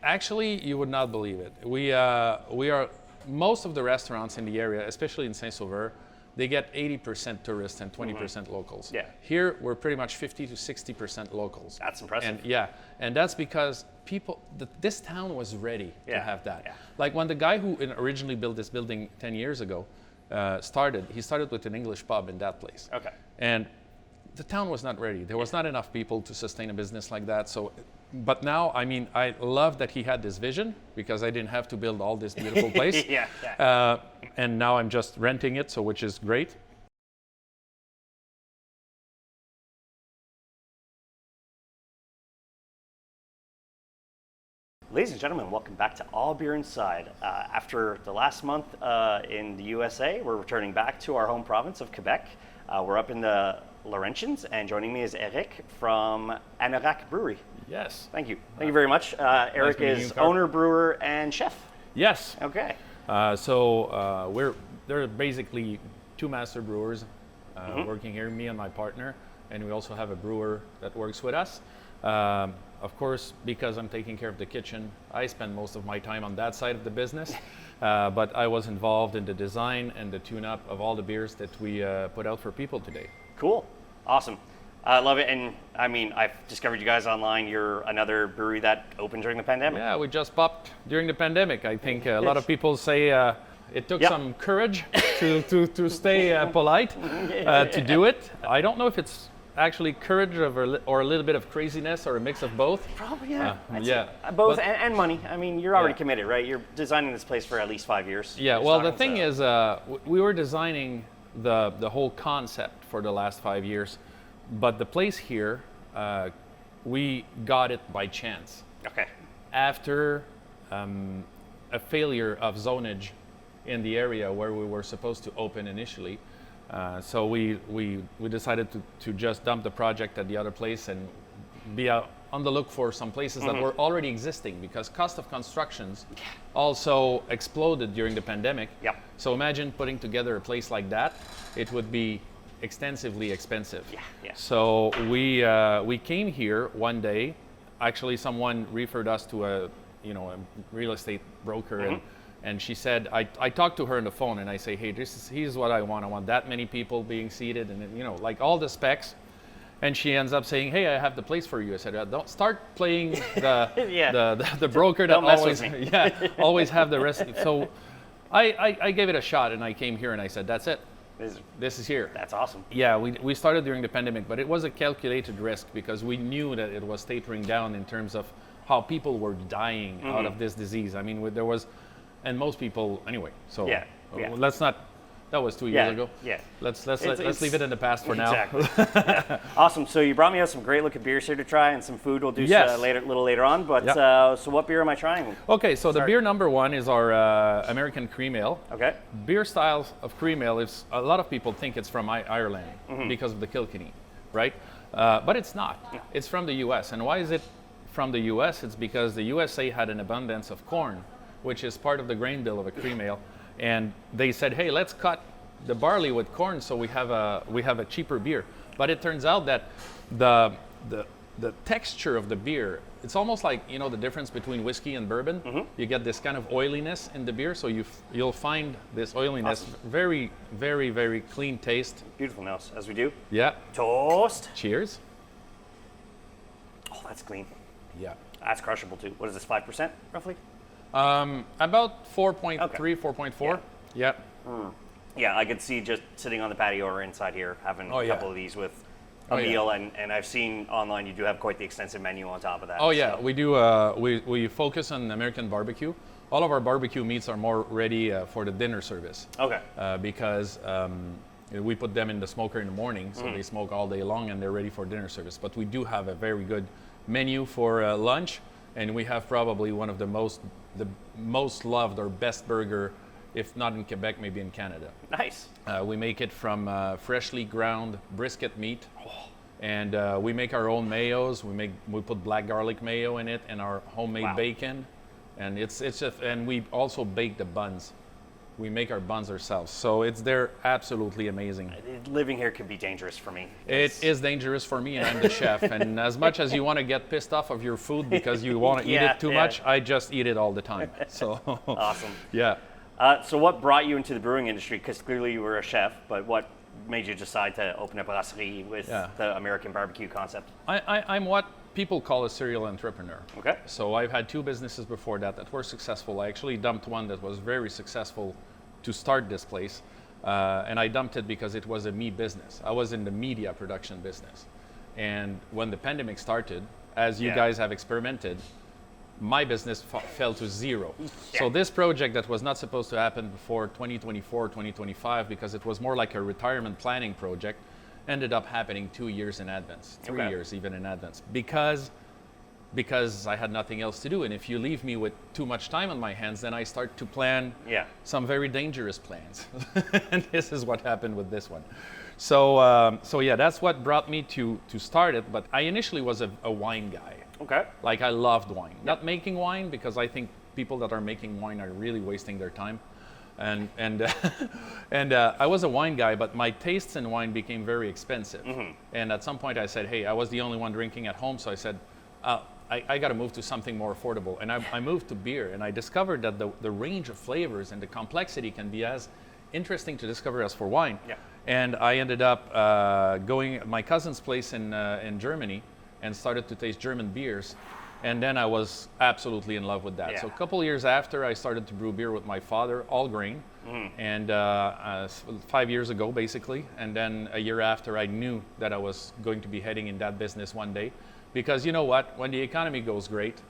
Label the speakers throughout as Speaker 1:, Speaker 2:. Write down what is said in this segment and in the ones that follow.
Speaker 1: Actually, you would not believe it. We are most of the restaurants in the area, especially in Saint-Sauveur, they get 80% tourists and 20% locals.
Speaker 2: Yeah.
Speaker 1: Here, we're pretty much 50 to 60% locals.
Speaker 2: That's impressive.
Speaker 1: And that's because this town was ready to have that.
Speaker 2: Yeah.
Speaker 1: Like when the guy who originally built this building 10 years ago started with an English pub in that place.
Speaker 2: Okay.
Speaker 1: And the town was not ready. There was not enough people to sustain a business like that. So, but now, I mean, I love that he had this vision because I didn't have to build all this beautiful place. And now I'm just renting it, so which is great.
Speaker 2: Ladies and gentlemen, welcome back to All Beer Inside. After the last month in the USA, we're returning back to our home province of Quebec. We're up in the Laurentians, and joining me is Éric from Anorak Brewery.
Speaker 1: Yes.
Speaker 2: Thank you. Thank you very much. Éric is owner, brewer, and chef.
Speaker 1: Yes.
Speaker 2: Okay.
Speaker 1: There are basically two master brewers working here, me and my partner, and we also have a brewer that works with us. Of course, because I'm taking care of the kitchen, I spend most of my time on that side of the business. But I was involved in the design and the tune-up of all the beers that we put out for people today.
Speaker 2: Cool. Awesome. I love it. And I mean, I've discovered you guys online. You're another brewery that opened during the pandemic.
Speaker 1: Yeah, we just popped during the pandemic. I think a lot of people say it took some courage to stay polite to do it. I don't know if it's actually courage or a little bit of craziness or a mix of both.
Speaker 2: Probably, yeah. Both and money. I mean, you're already committed, right? You're designing this place for at least 5 years.
Speaker 1: Yeah, well, the thing is, we were designing the whole concept for the last 5 years, but the place here, we got it by chance.
Speaker 2: Okay.
Speaker 1: After a failure of zonage in the area where we were supposed to open initially, so we decided to just dump the project at the other place and be on the look for some places that were already existing, because cost of constructions also exploded during the pandemic.
Speaker 2: Yep.
Speaker 1: So imagine putting together a place like that. It would be extensively expensive.
Speaker 2: Yeah.
Speaker 1: So we came here one day. Actually, someone referred us to a real estate broker, and she said, I talked to her on the phone and I say, hey, here's what I want. I want that many people being seated and, like all the specs. And she ends up saying, hey, I have the place for you. I said, don't start playing the broker that always have the rest. So I gave it a shot and I came here and I said, that's it. This is here.
Speaker 2: That's awesome.
Speaker 1: Yeah, we started during the pandemic, but it was a calculated risk because we knew that it was tapering down in terms of how people were dying out of this disease. I mean, there was... And most people, anyway. So let's not. That was 2 years ago. Yeah. Let's leave it in the past for now.
Speaker 2: Exactly. Awesome. So you brought me out some great looking beers here to try, and some food we'll do a little later on. But so what beer am I trying?
Speaker 1: Okay. So the beer number one is our American cream ale.
Speaker 2: Okay.
Speaker 1: Beer styles of cream ale is a lot of people think it's from Ireland because of the Kilkenny, right? But it's not. No. It's from the U.S. And why is it from the U.S.? It's because the USA had an abundance of corn, which is part of the grain bill of a cream ale, and they said, "Hey, let's cut the barley with corn, so we have a cheaper beer." But it turns out that the texture of the beer, it's almost like the difference between whiskey and bourbon. You get this kind of oiliness in the beer, so you'll find this oiliness, very, very, very clean taste.
Speaker 2: Beautiful nose, as we do.
Speaker 1: Yeah.
Speaker 2: Toast.
Speaker 1: Cheers.
Speaker 2: Oh, that's clean.
Speaker 1: Yeah.
Speaker 2: That's crushable too. What is this? 5% roughly?
Speaker 1: About 4.3, 4.4. Yeah.
Speaker 2: Yeah, I could see just sitting on the patio or inside here having a couple of these with a meal, and I've seen online you do have quite the extensive menu on top of that.
Speaker 1: Oh yeah, we do. We focus on American barbecue. All of our barbecue meats are more ready for the dinner service.
Speaker 2: Okay.
Speaker 1: Because we put them in the smoker in the morning, so they smoke all day long and they're ready for dinner service. But we do have a very good menu for lunch, and we have probably one of the most loved or best burger, if not in Quebec, maybe in Canada.
Speaker 2: Nice.
Speaker 1: We make it from freshly ground brisket meat, and we make our own mayos. We put black garlic mayo in it, and our homemade bacon, and and we also bake the buns. We make our buns ourselves. So they're absolutely amazing.
Speaker 2: Living here could be dangerous for me.
Speaker 1: It is dangerous for me, and I'm the chef. And as much as you want to get pissed off of your food because you want to eat it too much, I just eat it all the time. So
Speaker 2: awesome.
Speaker 1: Yeah.
Speaker 2: So what brought you into the brewing industry? Because clearly you were a chef, but what made you decide to open a brasserie with the American barbecue concept?
Speaker 1: I'm what people call a serial entrepreneur.
Speaker 2: Okay.
Speaker 1: So I've had 2 businesses before that were successful. I actually dumped one that was very successful to start this place. And I dumped it because it was a me business. I was in the media production business. And when the pandemic started, as you guys have experimented, my business fell to zero. So this project that was not supposed to happen before 2024, 2025, because it was more like a retirement planning project, ended up happening 2 years in advance, 3 years even in advance, because I had nothing else to do. And if you leave me with too much time on my hands, then I start to plan some very dangerous plans. And this is what happened with this one. So yeah, that's what brought me to start it. But I initially was a wine guy.
Speaker 2: Okay.
Speaker 1: Like I loved wine. Not making wine, because I think people that are making wine are really wasting their time. And I was a wine guy, but my tastes in wine became very expensive. And at some point I said, hey, I was the only one drinking at home, so I said, I got to move to something more affordable. And I moved to beer, and I discovered that the range of flavors and the complexity can be as interesting to discover as for wine.
Speaker 2: Yeah.
Speaker 1: And I ended up going at my cousin's place in Germany and started to taste German beers. And then I was absolutely in love with that. So a couple of years after, I started to brew beer with my father, all grain, and 5 years ago, basically. And then a year after, I knew that I was going to be heading in that business one day. Because you know what? When the economy goes great,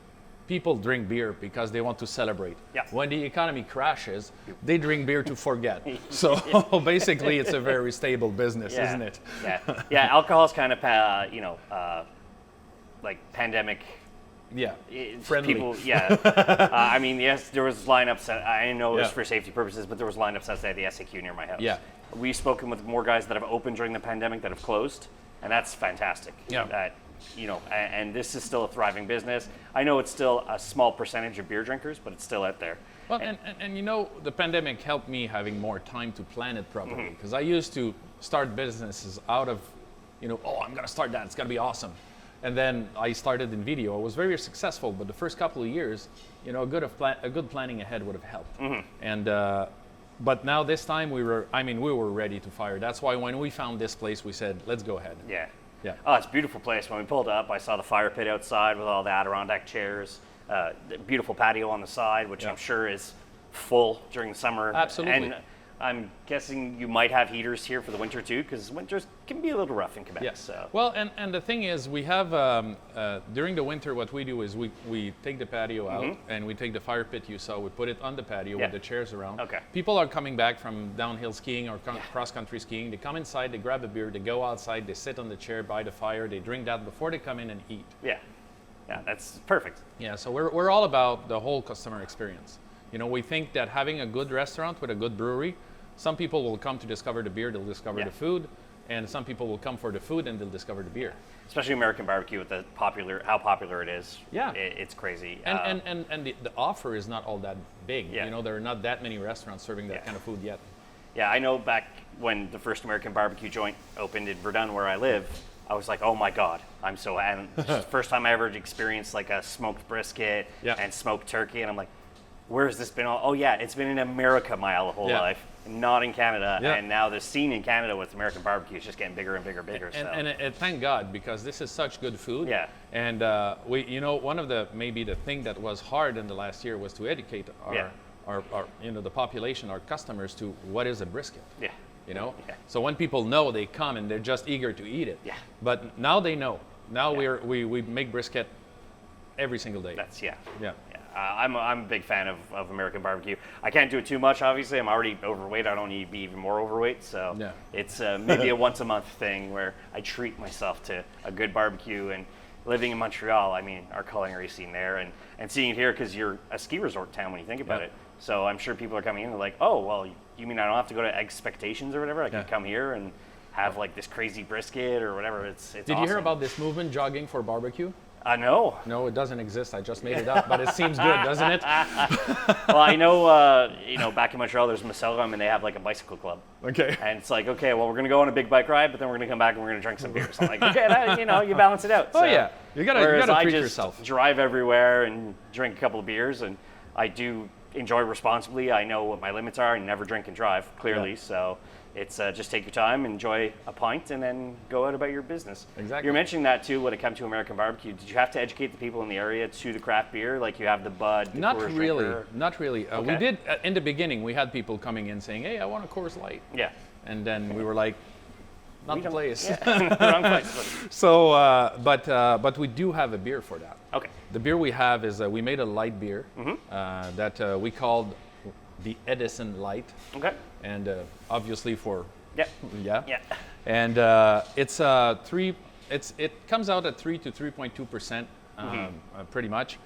Speaker 1: people drink beer because they want to celebrate.
Speaker 2: Yeah.
Speaker 1: When the economy crashes, they drink beer to forget. So basically, it's a very stable business, isn't it?
Speaker 2: Yeah, alcohol is kind of, like pandemic.
Speaker 1: Yeah, friendly.
Speaker 2: People, I mean, yes, there was lineups. I know it was for safety purposes, but there was lineups outside the SAQ near my house.
Speaker 1: Yeah.
Speaker 2: We've spoken with more guys that have opened during the pandemic that have closed, and that's fantastic.
Speaker 1: Yeah.
Speaker 2: That, and this is still a thriving business. I know it's still a small percentage of beer drinkers, but it's still out there.
Speaker 1: Well, and the pandemic helped me having more time to plan it properly, because I used to start businesses out of, I'm going to start that. It's going to be awesome. And then I started in video. I was very successful, but the first couple of years, a good planning ahead would have helped. And but now this time we were ready to fire. That's why when we found this place, we said, let's go ahead.
Speaker 2: Yeah.
Speaker 1: Yeah.
Speaker 2: Oh, it's a beautiful place. When we pulled up, I saw the fire pit outside with all the Adirondack chairs, the beautiful patio on the side, which I'm sure is full during the summer.
Speaker 1: Absolutely.
Speaker 2: And I'm guessing you might have heaters here for the winter too, because winters can be a little rough in Quebec.
Speaker 1: Yes.
Speaker 2: So.
Speaker 1: Well, and the thing is, we have during the winter, what we do is we take the patio out and we take the fire pit you saw. We put it on the patio with the chairs around.
Speaker 2: Okay.
Speaker 1: People are coming back from downhill skiing or cross country skiing. They come inside, they grab a beer, they go outside, they sit on the chair by the fire, they drink that before they come in and eat.
Speaker 2: Yeah. Yeah, that's perfect.
Speaker 1: Yeah. So we're all about the whole customer experience. We think that having a good restaurant with a good brewery. Some people will come to discover the beer, they'll discover the food, and some people will come for the food and they'll discover the beer.
Speaker 2: Especially American barbecue with how popular it is.
Speaker 1: Yeah.
Speaker 2: It's crazy.
Speaker 1: And the offer is not all that big. There are not that many restaurants serving that kind of food yet.
Speaker 2: Yeah, I know back when the first American barbecue joint opened in Verdun where I live, I was like, oh my God, and this is the first time I ever experienced like a smoked brisket and smoked turkey, and I'm like, where has this been all? Oh yeah, it's been in America my whole life. Not in Canada, and now the scene in Canada with American barbecue is just getting bigger and bigger.
Speaker 1: And thank God, because this is such good food.
Speaker 2: Yeah.
Speaker 1: And one of the thing that was hard in the last year was to educate our the population, our customers, to what is a brisket.
Speaker 2: Yeah.
Speaker 1: So when people know, they come and they're just eager to eat it.
Speaker 2: Yeah.
Speaker 1: But now they know. Now we make brisket every single day.
Speaker 2: Yeah. I'm a big fan of American barbecue. I can't do it too much, obviously. I'm already overweight. I don't need to be even more overweight. So it's maybe a once a month thing where I treat myself to a good barbecue. And living in Montreal, I mean, our culinary scene there and seeing it here, because you're a ski resort town when you think about it. So I'm sure people are coming in and like, oh, well, you mean I don't have to go to Expectations or whatever? I can come here and have like this crazy brisket or whatever. It's
Speaker 1: Did you hear about this movement, jogging for barbecue?
Speaker 2: No.
Speaker 1: No, it doesn't exist. I just made it up, but it seems good, doesn't it?
Speaker 2: Well, I know, back in Montreal, there's Meadowbrook, and they have like a bicycle club.
Speaker 1: Okay.
Speaker 2: And it's like, okay, well, we're going to go on a big bike ride, but then we're going to come back and we're going to drink some beer. So I'm like, okay, you balance it out.
Speaker 1: Oh,
Speaker 2: So,
Speaker 1: yeah. You gotta
Speaker 2: whereas
Speaker 1: treat
Speaker 2: I just
Speaker 1: yourself.
Speaker 2: drive everywhere and drink a couple of beers, and I do enjoy responsibly. I know what my limits are and never drink and drive, clearly.
Speaker 1: Yeah.
Speaker 2: So it's just take your time, enjoy a pint, and then go out about your business.
Speaker 1: Exactly.
Speaker 2: You're mentioning that too when it comes to American barbecue. Did you have to educate the people in the area to the craft beer? Like you have the Bud, the
Speaker 1: Not
Speaker 2: Coors
Speaker 1: really.
Speaker 2: Drinker?
Speaker 1: Not really. We
Speaker 2: Okay.
Speaker 1: did, in the beginning, we had people coming in saying, hey, I want a Coors Light.
Speaker 2: Yeah.
Speaker 1: And then we were like, not the place.
Speaker 2: Yeah. Wrong place.
Speaker 1: So, but we do have a beer for that.
Speaker 2: Okay.
Speaker 1: The beer we have is, we made a light beer that we called the Edison Light.
Speaker 2: Okay.
Speaker 1: And obviously for,
Speaker 2: Yeah.
Speaker 1: yeah.
Speaker 2: Yeah.
Speaker 1: And it comes out at 3 to 3.2%, pretty much,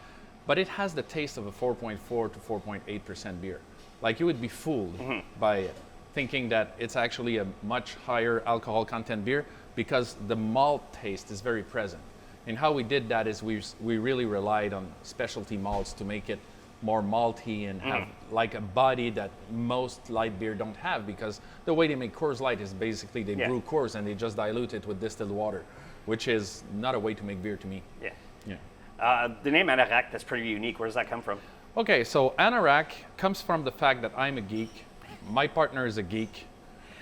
Speaker 1: but it has the taste of a 4.4 to 4.8% beer. Like you would be fooled by it, thinking that it's actually a much higher alcohol content beer because the malt taste is very present. And how we did that is we really relied on specialty malts to make it more malty and have like a body that most light beer don't have, because the way they make Coors Light is basically they brew Coors and they just dilute it with distilled water, which is not a way to make beer to me.
Speaker 2: Yeah.
Speaker 1: Yeah.
Speaker 2: The name Anorak, that's pretty unique. Where does that come from?
Speaker 1: Okay, so Anorak comes from the fact that I'm a geek. My partner is a geek.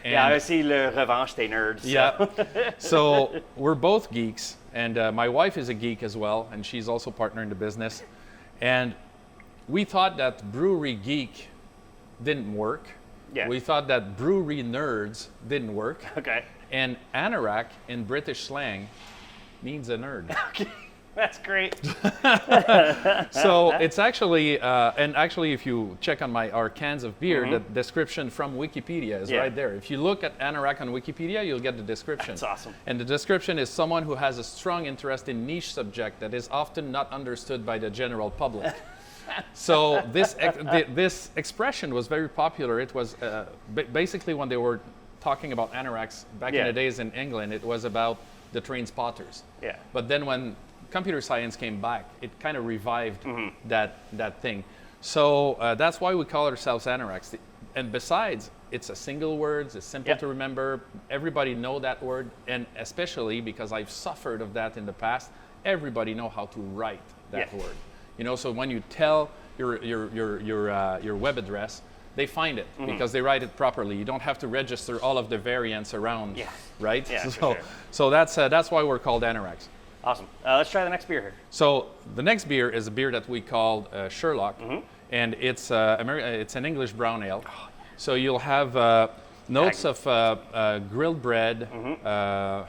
Speaker 1: And
Speaker 2: Yeah, I see le revanche des nerds. So.
Speaker 1: yeah. So we're both geeks, and my wife is a geek as well, and she's also partner in the business. And we thought that brewery geek didn't work.
Speaker 2: Yeah.
Speaker 1: We thought that brewery nerds didn't work.
Speaker 2: Okay.
Speaker 1: And Anorak in British slang means a nerd.
Speaker 2: Okay. That's great.
Speaker 1: So it's actually, and actually if you check on our cans of beer, the description from Wikipedia is right there. If you look at Anorak on Wikipedia, you'll get the description.
Speaker 2: That's awesome.
Speaker 1: And the description is someone who has a strong interest in niche subject that is often not understood by the general public. So this expression was very popular. It was basically when they were talking about anoraks back in the days in England, it was about the train spotters.
Speaker 2: Yeah.
Speaker 1: But then when computer science came back, it kind of revived that thing. So that's why we call ourselves anoraks. And besides, it's a single word, it's simple to remember, everybody know that word, and especially because I've suffered of that in the past, everybody know how to write that word. You know, so when you tell your web address, they find it because they write it properly. You don't have to register all of the variants around, right?
Speaker 2: Yeah,
Speaker 1: so that's why we're called anoraks.
Speaker 2: Awesome. Let's try the next beer here.
Speaker 1: So the next beer is a beer that we called Sherlock, and it's an English brown ale. Oh, so you'll have notes of grilled bread,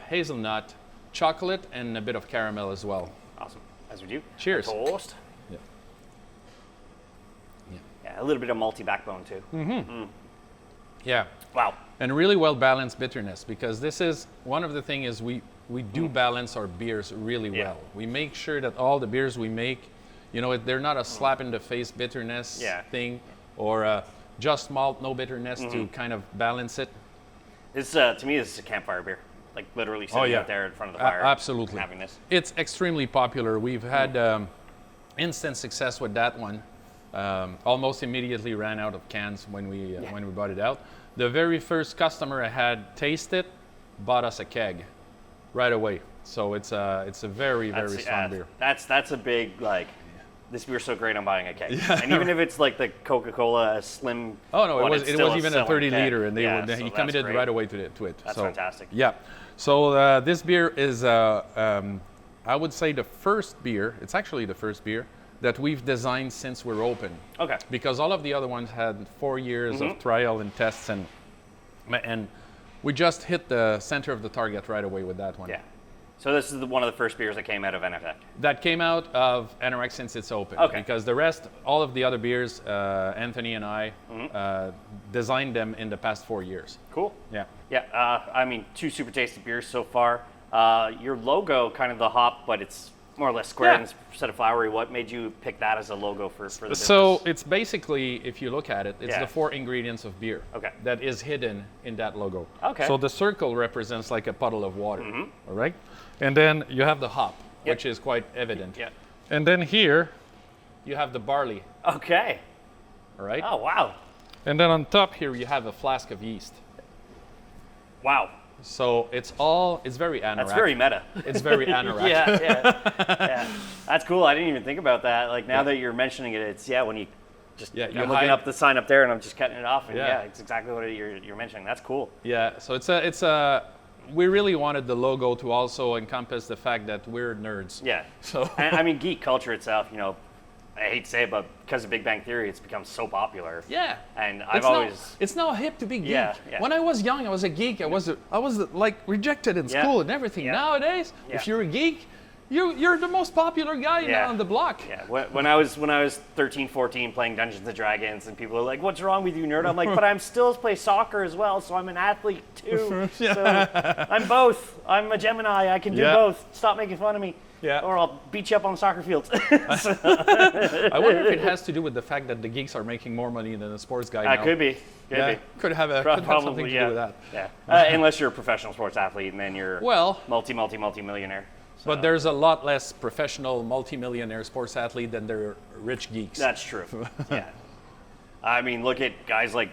Speaker 1: hazelnut, chocolate, and a bit of caramel as well.
Speaker 2: Awesome. As we do.
Speaker 1: Cheers.
Speaker 2: Toast. Yeah, a little bit of malty backbone too.
Speaker 1: Yeah.
Speaker 2: Wow.
Speaker 1: And really well balanced bitterness, because this is one of the things is we do balance our beers really well. We make sure that all the beers we make, you know, they're not a slap in the face bitterness thing, or just malt, no bitterness to kind of balance it.
Speaker 2: This to me, this is a campfire beer. Like literally sitting out there in front of the fire.
Speaker 1: Absolutely.
Speaker 2: Having this.
Speaker 1: It's extremely popular. We've had instant success with that one. Almost immediately ran out of cans when we brought it out. The very first customer I had taste it, bought us a keg right away. So it's a very strong beer.
Speaker 2: That's a big like. This beer's so great, I'm buying a keg. Yeah. And even if it's like the Coca-Cola slim.
Speaker 1: Oh no,
Speaker 2: one,
Speaker 1: it was even a 30
Speaker 2: keg.
Speaker 1: liter, and he committed right away to it.
Speaker 2: That's fantastic.
Speaker 1: Yeah. So this beer is, I would say, the first beer. It's actually the first beer that we've designed since we're open. Okay. Because all of the other ones had 4 years of trial and tests, and we just hit the center of the target right away with that one.
Speaker 2: Yeah. So this is one of the first beers that came out of Anorak.
Speaker 1: That came out of Anorak since it's open.
Speaker 2: Okay.
Speaker 1: Because the rest, all of the other beers, Anthony and I designed them in the past 4 years.
Speaker 2: Cool.
Speaker 1: Yeah.
Speaker 2: Yeah. I mean, 2 super tasty beers so far. Your logo, kind of the hop, but it's more or less square instead of flowery. What made you pick that as a logo for the business?
Speaker 1: So it's basically, if you look at it, it's the 4 ingredients of beer that is hidden in that logo. Okay. So the circle represents like a puddle of water. All right. And then you have the hop. which is quite evident.
Speaker 2: Yeah.
Speaker 1: And then here, you have the barley,
Speaker 2: Okay.
Speaker 1: all right?
Speaker 2: Oh, wow.
Speaker 1: And then on top here, you have a flask of yeast.
Speaker 2: Wow.
Speaker 1: So it's very Anorak.
Speaker 2: That's very meta.
Speaker 1: It's very Anorak.
Speaker 2: Yeah. That's cool. I didn't even think about that. Like now that you're mentioning it, it's when you just
Speaker 1: Yeah,
Speaker 2: I'm
Speaker 1: you
Speaker 2: looking
Speaker 1: hide-
Speaker 2: up the sign up there and I'm just cutting it off. And
Speaker 1: Yeah.
Speaker 2: it's exactly what you're mentioning. That's cool.
Speaker 1: Yeah, so we really wanted the logo to also encompass the fact that we're nerds.
Speaker 2: Yeah.
Speaker 1: So
Speaker 2: And I mean, geek culture itself, I hate to say it, but because of Big Bang Theory, it's become so popular.
Speaker 1: yeah.
Speaker 2: And I've
Speaker 1: it's now hip to be geek.
Speaker 2: Yeah.
Speaker 1: When I was young, I was a geek. I was like rejected in
Speaker 2: Yeah.
Speaker 1: school and everything.
Speaker 2: Yeah.
Speaker 1: Nowadays,
Speaker 2: Yeah.
Speaker 1: if you're a geek, you're the most popular guy
Speaker 2: Yeah.
Speaker 1: on the block.
Speaker 2: Yeah, when I was 13, 14 playing Dungeons and Dragons, and people are like, "What's wrong with you, nerd?" I'm like, "But I'm still play soccer as well, so I'm an athlete too. So I'm both. I'm a Gemini. I can do
Speaker 1: Yeah.
Speaker 2: both. Stop making fun of me,
Speaker 1: Yeah.
Speaker 2: or I'll beat you up on the soccer field."
Speaker 1: I wonder if it has to do with the fact that the geeks are making more money than the sports guy now.
Speaker 2: Could be.
Speaker 1: Could have something to do with that.
Speaker 2: Yeah. Unless you're a professional sports athlete, and then you're
Speaker 1: Well,
Speaker 2: multi-millionaire. So,
Speaker 1: but there's a lot less professional multimillionaire sports athlete than there are rich geeks.
Speaker 2: that's true. Yeah. I mean, look at guys like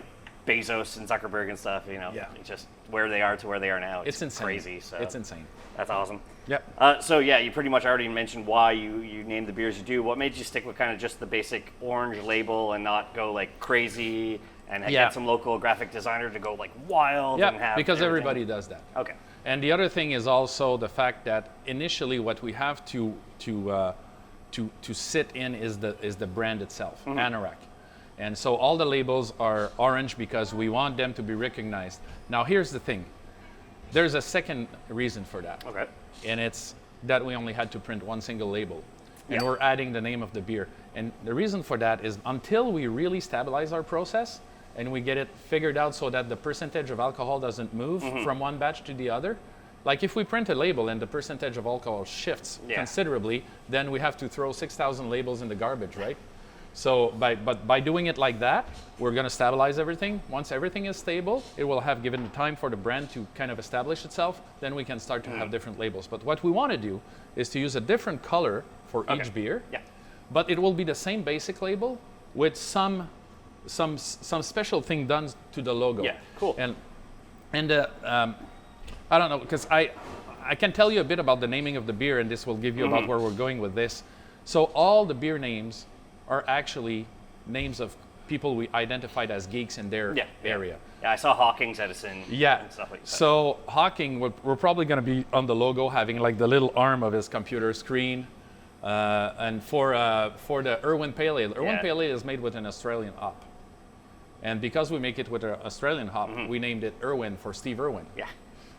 Speaker 2: Bezos and Zuckerberg and stuff.
Speaker 1: Yeah.
Speaker 2: Just where they are to where they are now.
Speaker 1: It's insane.
Speaker 2: Crazy. So
Speaker 1: It's insane.
Speaker 2: That's awesome.
Speaker 1: Yep.
Speaker 2: So yeah, you pretty much already mentioned why you named the beers you do. What made you stick with kind of just the basic orange label and not go like crazy and
Speaker 1: Yeah.
Speaker 2: get some local graphic designer to go like wild and
Speaker 1: Yeah,
Speaker 2: have
Speaker 1: because
Speaker 2: everything?
Speaker 1: everybody does that.
Speaker 2: Okay.
Speaker 1: And the other thing is also the fact that initially what we have to sit in is the brand itself, Anorak. And so all the labels are orange because we want them to be recognized. Now here's the thing. There's a second reason for that.
Speaker 2: Okay.
Speaker 1: And it's that we only had to print one single label. And
Speaker 2: Yeah.
Speaker 1: we're adding the name of the beer. And the reason for that is until we really stabilize our process and we get it figured out so that the percentage of alcohol doesn't move from one batch to the other. Like if we print a label and the percentage of alcohol shifts considerably, then we have to throw 6,000 labels in the garbage, right? So by doing it like that, we're going to stabilize everything. Once everything is stable, it will have given time for the brand to kind of establish itself. Then we can start to have different labels. But what we want to do is to use a different color for each beer.
Speaker 2: Yeah.
Speaker 1: But it will be the same basic label with some special thing done to the logo.
Speaker 2: Yeah, cool.
Speaker 1: And I don't know, because I can tell you a bit about the naming of the beer, and this will give you about where we're going with this. So all the beer names are actually names of people we identified as geeks in their area.
Speaker 2: Yeah, I saw Hawking's Edison and stuff like that.
Speaker 1: So Hawking, we're probably going to be on the logo having like the little arm of his computer screen. And for the Irwin Pale Ale, Pale Ale is made with an Australian hop. And because we make it with an Australian hop, we named it Irwin for Steve Irwin.
Speaker 2: Yeah.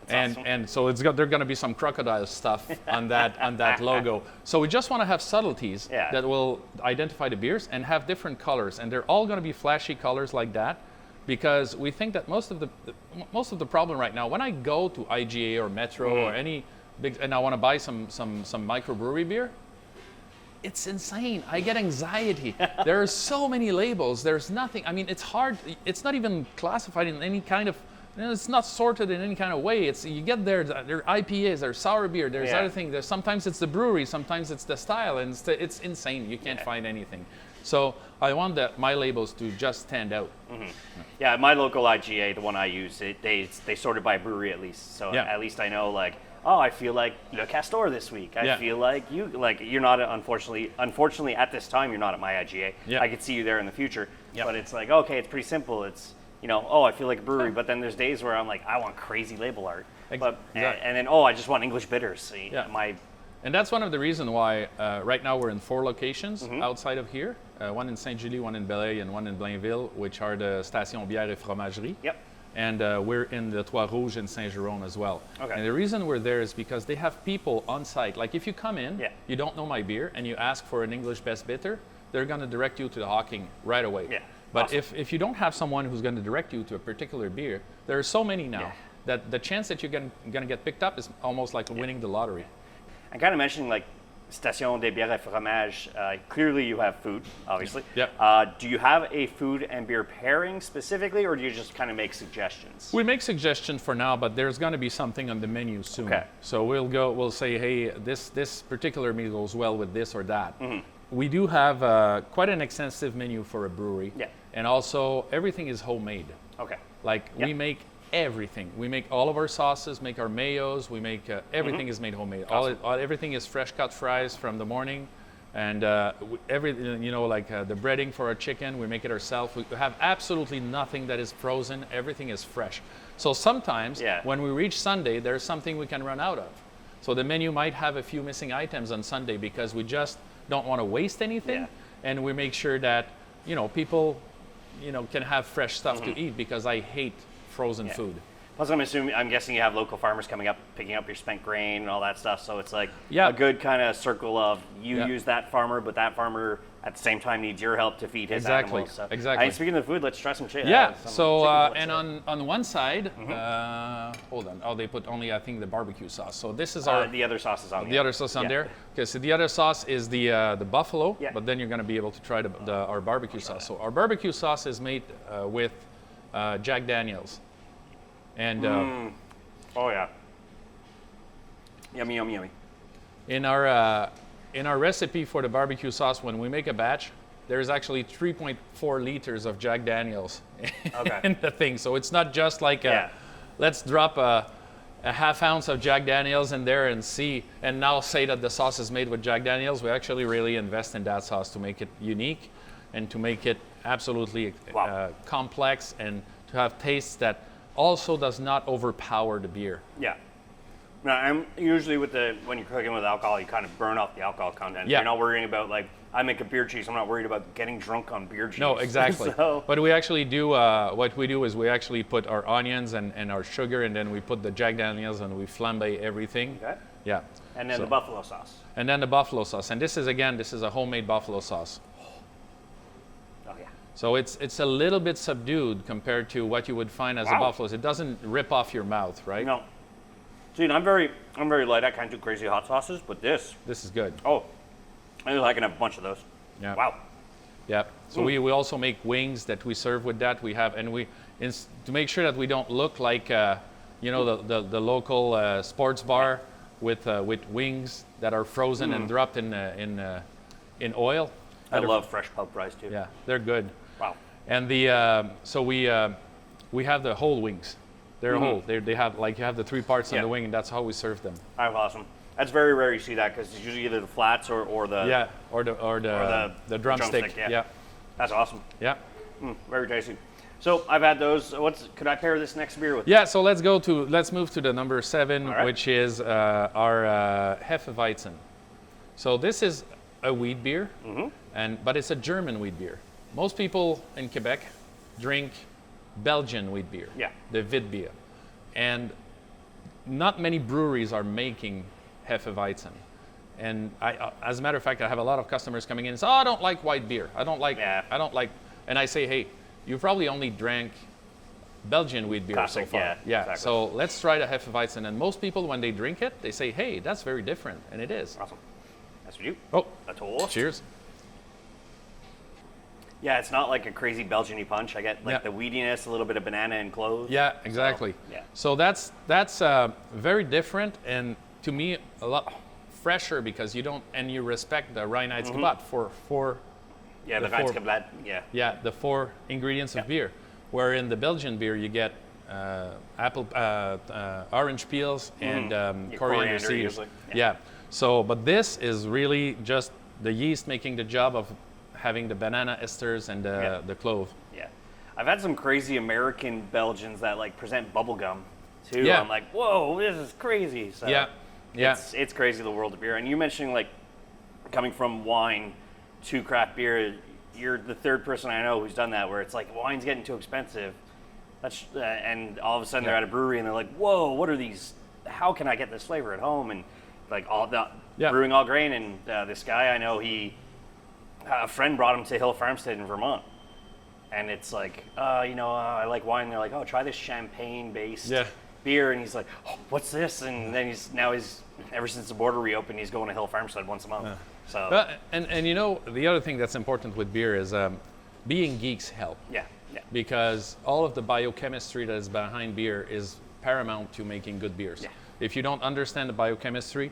Speaker 1: And so there's going to be some crocodile stuff on that logo. So we just want to have subtleties that will identify the beers and have different colors, and they're all going to be flashy colors like that, because we think that most of the problem right now, when I go to IGA or Metro or any big, and I want to buy some microbrewery beer, it's insane. I get anxiety. There are so many labels. There's nothing. I mean, it's hard. It's not even classified in any kind of. It's not sorted in any kind of way. You get there are IPAs, there's sour beer, there's other things. Sometimes it's the brewery, sometimes it's the style, and it's insane. You can't find anything. So I want my labels to just stand out.
Speaker 2: Yeah, my local IGA, the one I use, they sort it by brewery at least. So at least I know like, oh, I feel like Le Castor this week. I feel like you're not unfortunately at this time you're not at my IGA. I could see you there in the future. But it's like, okay, it's pretty simple. It's I feel like a brewery, but then there's days where I'm like, I want crazy label art. But and then I just want English bitters. So
Speaker 1: and that's one of the reasons why right now we're in 4 locations outside of here. One in Saint-Julie, one in Belleuil, and one in Blainville, which are the Station Bière et Fromagerie.
Speaker 2: Yep.
Speaker 1: And we're in the Trois Rouges in Saint-Jérôme as well.
Speaker 2: Okay.
Speaker 1: And the reason we're there is because they have people on site. Like if you come in, you don't know my beer, and you ask for an English best bitter, they're going to direct you to the Hawking right away.
Speaker 2: Yeah.
Speaker 1: But
Speaker 2: awesome.
Speaker 1: if you don't have someone who's going to direct you to a particular beer, there are so many now that the chance that you're going to get picked up is almost like winning the lottery.
Speaker 2: And kind of mentioning like Station des bières et fromages. Clearly, you have food, obviously.
Speaker 1: Yep.
Speaker 2: Do you have a food and beer pairing specifically, or do you just kind of make suggestions?
Speaker 1: We make suggestions for now, but there's going to be something on the menu soon.
Speaker 2: Okay.
Speaker 1: So we'll say, hey, this particular meal goes well with this or that. We do have quite an extensive menu for a brewery.
Speaker 2: Yeah.
Speaker 1: And also, everything is homemade.
Speaker 2: Okay.
Speaker 1: Like, we make everything. We make all of our sauces, make our mayos, we make, everything is made homemade.
Speaker 2: Awesome.
Speaker 1: Everything is fresh cut fries from the morning. And the breading for our chicken, we make it ourselves. We have absolutely nothing that is frozen. Everything is fresh. So sometimes when we reach Sunday, there's something we can run out of. So the menu might have a few missing items on Sunday because we just don't want to waste anything.
Speaker 2: Yeah.
Speaker 1: And we make sure that, people, can have fresh stuff to eat, because I hate frozen food.
Speaker 2: Plus, I'm guessing you have local farmers coming up, picking up your spent grain and all that stuff. So it's like
Speaker 1: Yeah.
Speaker 2: a good kind of circle of you
Speaker 1: Yeah.
Speaker 2: use that farmer, but that farmer at the same time needs your help to feed his animals. So,
Speaker 1: Exactly.
Speaker 2: And speaking of food, let's try some chicken.
Speaker 1: Yeah. So and on one side, hold on. Oh, they put only, I think, the barbecue sauce. So this is our
Speaker 2: the other sauce is on
Speaker 1: the other sauce on there. Okay. So the other sauce is the buffalo.
Speaker 2: Yeah.
Speaker 1: But then you're going to be able to try our barbecue sauce. So our barbecue sauce is made with Jack Daniels. And
Speaker 2: oh yeah, yummy, yummy, yummy.
Speaker 1: in our recipe for the barbecue sauce, when we make a batch, there's actually 3.4 liters of Jack Daniels in the thing. So it's not just like let's drop a half ounce of Jack Daniels in there and now say that the sauce is made with Jack Daniels. We actually really invest in that sauce to make it unique and to make it absolutely complex, and to have tastes that also does not overpower the beer.
Speaker 2: Yeah. Now, I'm usually when you're cooking with alcohol, you kind of burn off the alcohol content.
Speaker 1: Yeah.
Speaker 2: You're not worrying about, like, I make a beer cheese. I'm not worried about getting drunk on beer cheese.
Speaker 1: No, exactly. But we actually do, what we do is we actually put our onions and our sugar, and then we put the Jack Daniels and we flambe everything.
Speaker 2: Okay.
Speaker 1: Yeah.
Speaker 2: And then the buffalo sauce.
Speaker 1: And then the buffalo sauce. And this is a homemade buffalo sauce.
Speaker 2: Oh, yeah.
Speaker 1: So it's a little bit subdued compared to what you would find as a buffalo. It doesn't rip off your mouth, right?
Speaker 2: No. See, I'm very light. I can't do crazy hot sauces, but this
Speaker 1: is good.
Speaker 2: Oh, I can have a bunch of those.
Speaker 1: Yeah.
Speaker 2: Wow.
Speaker 1: Yeah. So we also make wings that we serve with that. We have, and to make sure that we don't look like the local sports bar with wings that are frozen and dropped in oil.
Speaker 2: I love fresh pub fries too.
Speaker 1: Yeah, they're good.
Speaker 2: Wow.
Speaker 1: And we have the whole wings. They're whole. They have, like, you have the three parts on the wing, and that's how we serve them.
Speaker 2: That's awesome. That's very rare you see that, because it's usually either the flats or the
Speaker 1: the drumstick.
Speaker 2: Yeah. That's awesome.
Speaker 1: Yeah.
Speaker 2: Very tasty. So I've had those. Could I pair this next beer with?
Speaker 1: Yeah. So let's move to the number 7,
Speaker 2: right.
Speaker 1: which is our Hefeweizen. So this is a wheat beer, but it's a German wheat beer. Most people in Quebec drink Belgian wheat beer, the Witbier, and not many breweries are making Hefeweizen. And as a matter of fact, I have a lot of customers coming in and say, "Oh, I don't like white beer. I don't like." And I say, "Hey, you probably only drank Belgian wheat beer
Speaker 2: Classic,
Speaker 1: so far."
Speaker 2: yeah, exactly.
Speaker 1: So let's try the Hefeweizen. And most people, when they drink it, they say, "Hey, that's very different," and it is.
Speaker 2: Awesome. That's for you.
Speaker 1: Oh,
Speaker 2: a toast.
Speaker 1: Cheers.
Speaker 2: Yeah, it's not like a crazy Belgian-y punch. I get the weediness, a little bit of banana and cloves.
Speaker 1: Yeah, exactly. So that's very different, and to me a lot fresher, because you respect the Reinheitsgebot for
Speaker 2: the Reinheitsgebot.
Speaker 1: the 4 ingredients of beer. Where in the Belgian beer you get orange peels and coriander seeds.
Speaker 2: Usually.
Speaker 1: Yeah. So, but this is really just the yeast making the job of having the banana esters and the clove.
Speaker 2: Yeah. I've had some crazy American Belgians that present bubble gum too.
Speaker 1: Yeah.
Speaker 2: I'm like, whoa, this is crazy. So it's crazy, the world of beer. And you mentioning coming from wine to craft beer, you're the third person I know who's done that, where it's like wine's getting too expensive. And all of a sudden they're at a brewery and they're like, whoa, what are these? How can I get this flavor at home? And all the brewing all grain. And this guy I know, a friend brought him to Hill Farmstead in Vermont. And it's I like wine. They're like, oh, try this champagne-based beer, and he's like, oh, what's this? And then he's ever since the border reopened, he's going to Hill Farmstead once a month.
Speaker 1: Yeah.
Speaker 2: So
Speaker 1: and you know, the other thing that's important with beer is being geeks help.
Speaker 2: yeah.
Speaker 1: Because all of the biochemistry that is behind beer is paramount to making good beers.
Speaker 2: Yeah.
Speaker 1: If you don't understand the biochemistry,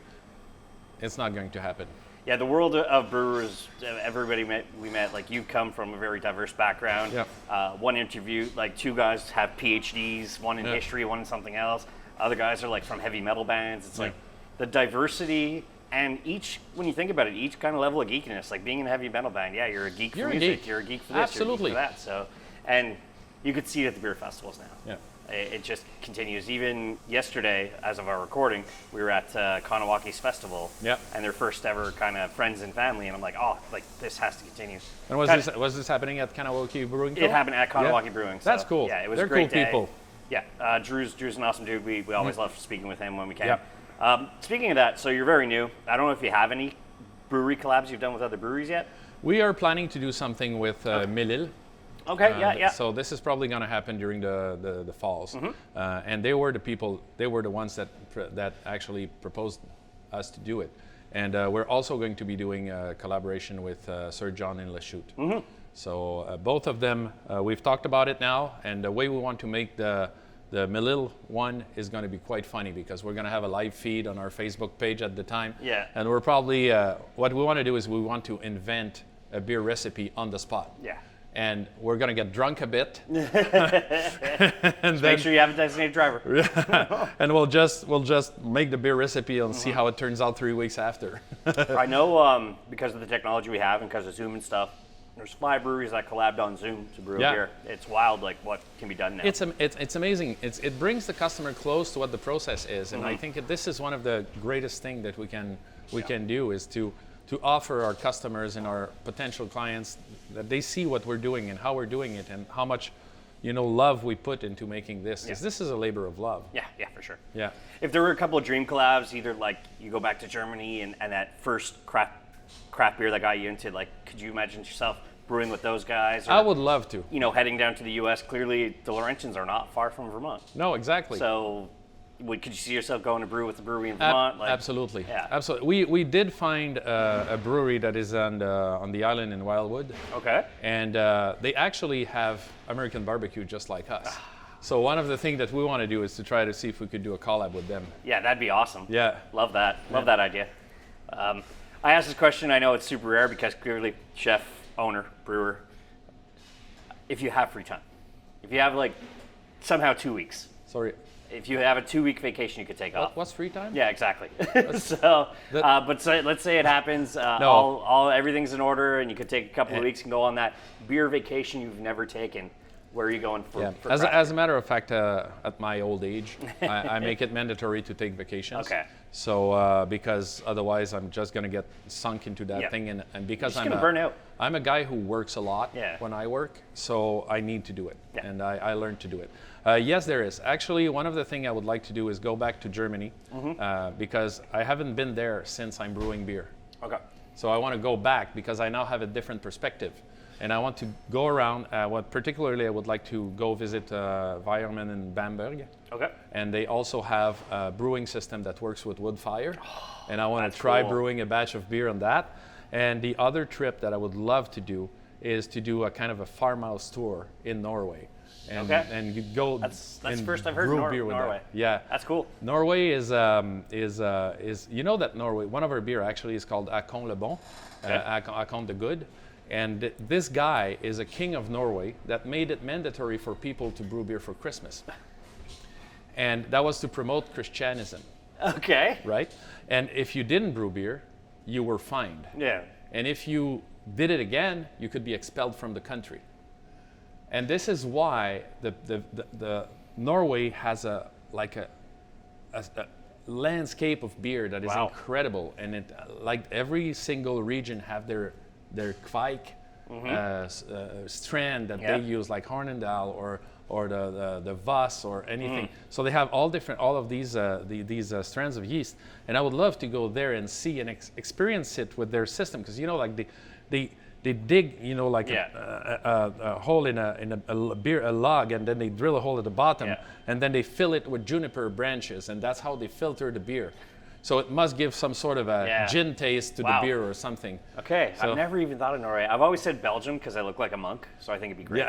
Speaker 1: it's not going to happen.
Speaker 2: Yeah, the world of brewers, everybody we met, like you come from a very diverse background.
Speaker 1: Yeah.
Speaker 2: One interview, like 2 guys have PhDs, one in history, one in something else. Other guys are like from heavy metal bands. It's like the diversity, and each, when you think about it, each kind of level of geekiness, like being in a heavy metal band, yeah, you're a geek for music,
Speaker 1: geek.
Speaker 2: you're a geek for this,
Speaker 1: Absolutely.
Speaker 2: you're a geek for that. So, and you could see it at the beer festivals now.
Speaker 1: Yeah.
Speaker 2: It just continues. Even yesterday, as of our recording, we were at Kanawaki's festival, and their first ever kind of friends and family, and I'm like, oh, like this has to continue.
Speaker 1: And was this happening at Kanawaki Brewing Co?
Speaker 2: It happened at Kanawaki Brewing. So,
Speaker 1: that's cool.
Speaker 2: Yeah, it was
Speaker 1: They're
Speaker 2: a great
Speaker 1: cool
Speaker 2: day.
Speaker 1: people.
Speaker 2: Yeah, Drew's an awesome dude. We always love speaking with him when we can.
Speaker 1: Yep.
Speaker 2: Speaking of that, so you're very new. I don't know if you have any brewery collabs you've done with other breweries yet.
Speaker 1: We are planning to do something with Melil.
Speaker 2: Okay, yeah.
Speaker 1: So this is probably going to happen during the falls, and they were the ones that actually proposed us to do it, and we're also going to be doing a collaboration with Sir John in Lachute. So both of them, we've talked about it now, and the way we want to make the Melil one is going to be quite funny because we're going to have a live feed on our Facebook page at the time, and we're probably what we want to do is we want to invent a beer recipe on the spot.
Speaker 2: Yeah.
Speaker 1: And we're gonna get drunk a bit, and
Speaker 2: then, make sure you have a designated driver.
Speaker 1: And we'll just make the beer recipe and see how it turns out 3 weeks after.
Speaker 2: I know because of the technology we have and because of Zoom and stuff, there's 5 breweries that collabed on Zoom to brew a beer. It's wild, like what can be done now.
Speaker 1: It's amazing. It brings the customer close to what the process is, and I think this is one of the greatest thing that we can do is to offer our customers and our potential clients that they see what we're doing and how we're doing it and how much love we put into making this. Because this is a labor of love.
Speaker 2: Yeah, for sure.
Speaker 1: Yeah.
Speaker 2: If there were a couple of dream collabs, either like you go back to Germany and that first craft beer that got you into, like, could you imagine yourself brewing with those guys? Or,
Speaker 1: I would love to.
Speaker 2: Heading down to the U.S. Clearly, the Laurentians are not far from Vermont.
Speaker 1: No, exactly.
Speaker 2: So could you see yourself going to brew with a brewery in Vermont?
Speaker 1: Absolutely.
Speaker 2: Yeah.
Speaker 1: Absolutely. We did find a brewery that is on the island in Wildwood.
Speaker 2: Okay.
Speaker 1: And they actually have American barbecue just like us. So one of the things that we want to do is to try to see if we could do a collab with them.
Speaker 2: Yeah, that'd be awesome.
Speaker 1: Yeah.
Speaker 2: Love that. Love that idea. I asked this question. I know it's super rare because clearly chef, owner, brewer, if you have free time, if you have like somehow 2 weeks.
Speaker 1: Sorry.
Speaker 2: If you have a 2-week vacation, you could take off.
Speaker 1: What's free time?
Speaker 2: Yeah, exactly. So, let's say it happens. Everything's in order, and you could take a couple of weeks and go on that beer vacation you've never taken. Where are you going for?
Speaker 1: As a matter of fact, at my old age, I make it mandatory to take vacations.
Speaker 2: Okay.
Speaker 1: So because otherwise, I'm just gonna get sunk into that thing, and because
Speaker 2: I'm gonna burn out.
Speaker 1: I'm a guy who works a lot when I work, so I need to do it,
Speaker 2: Yeah.
Speaker 1: and I learned to do it. Yes, there is. Actually, one of the things I would like to do is go back to Germany because I haven't been there since I'm brewing beer.
Speaker 2: Okay.
Speaker 1: So I want to go back because I now have a different perspective. And I want to go around. Particularly, I would like to go visit Weyermann in Bamberg.
Speaker 2: Okay.
Speaker 1: And they also have a brewing system that works with wood fire. And I want to try brewing a batch of beer on that. And the other trip that I would love to do is to do a kind of a farmhouse tour in Norway. And you go.
Speaker 2: That's first I've heard
Speaker 1: beer with
Speaker 2: Norway.
Speaker 1: That. Yeah.
Speaker 2: That's cool.
Speaker 1: Norway is that Norway. One of our beer actually is called Akon le Bon, Akon the Good. And this guy is a king of Norway that made it mandatory for people to brew beer for Christmas. And that was to promote Christianism.
Speaker 2: Okay.
Speaker 1: Right? And if you didn't brew beer, you were fined.
Speaker 2: Yeah.
Speaker 1: And if you did it again, you could be expelled from the country. And this is why the Norway has a landscape of beer that is incredible. And it like every single region have their Kvike strand that they use, like Hornindal or the Voss or anything. So they have all of these strands of yeast, and I would love to go there and see and experience it with their system, because like they dig, like
Speaker 2: Yeah.
Speaker 1: a hole in a log, and then they drill a hole at the bottom,
Speaker 2: Yeah.
Speaker 1: and then they fill it with juniper branches, and that's how they filter the beer. So it must give some sort of a gin taste to
Speaker 2: Wow.
Speaker 1: the beer or something.
Speaker 2: Okay,
Speaker 1: So-
Speaker 2: I've never even thought of Norway. I've always said Belgium because I look like a monk, so I think it'd be great.